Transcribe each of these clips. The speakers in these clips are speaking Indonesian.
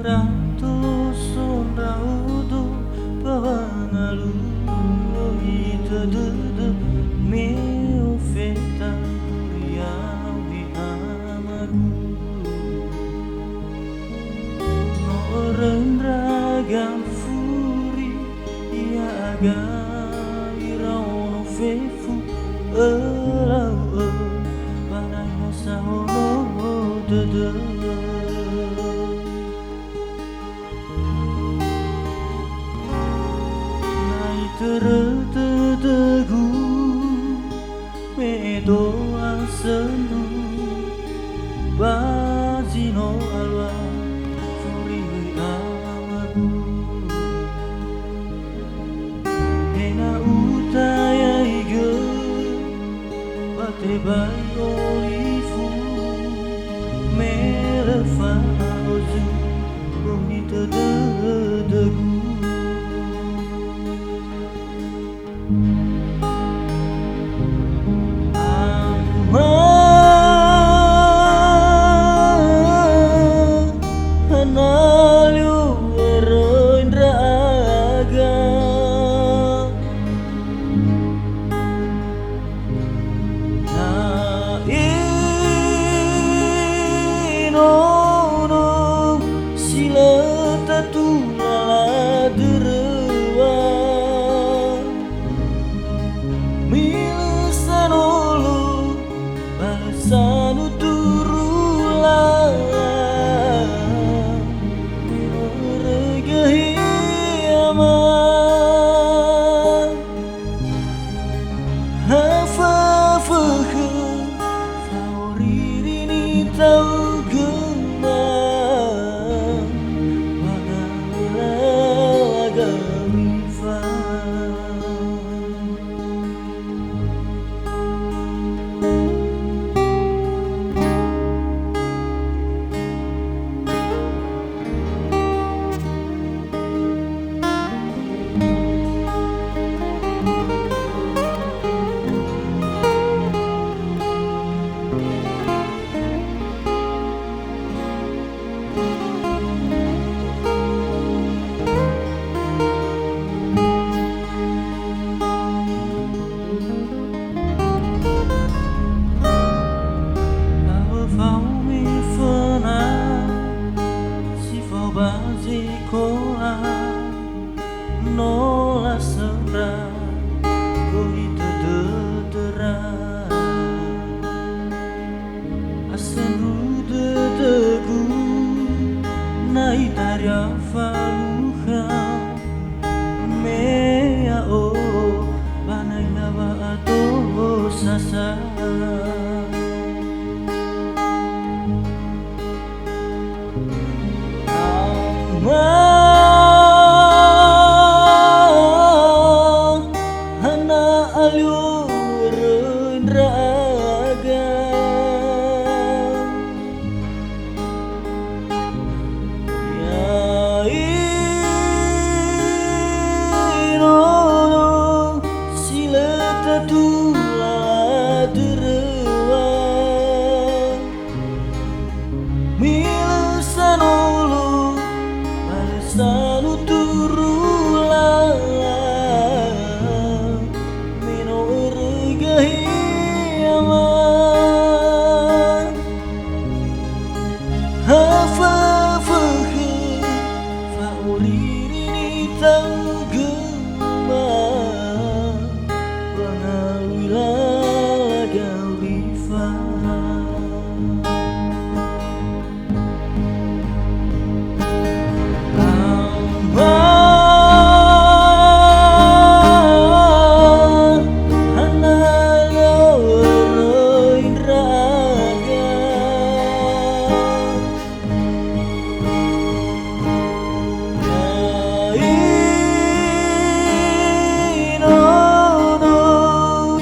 Ratus raudo pavanalu itadada meu feta kuriawi amaru no rendragam furi iaga irauno fefu elau panaya sahono dada tertegu medo asenu bazino alwa furi amagu ena utaya ige bate bai olifu melefa ozu bonita degu sanu turula regahi ama hafa fakha faurini tau gema wana gamifa Basikola nola sera kohita dedera asen rude tegu nai tarya faluha mea o banai lava ato sasa hana alur raga ya ino sila tatula derewa milusanolo sanu turula mino regahi ama hafa fakha faurini tau gema wanawila gaulifa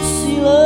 sila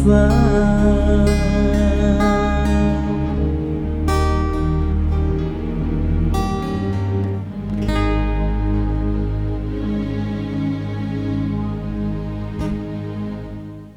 wafat.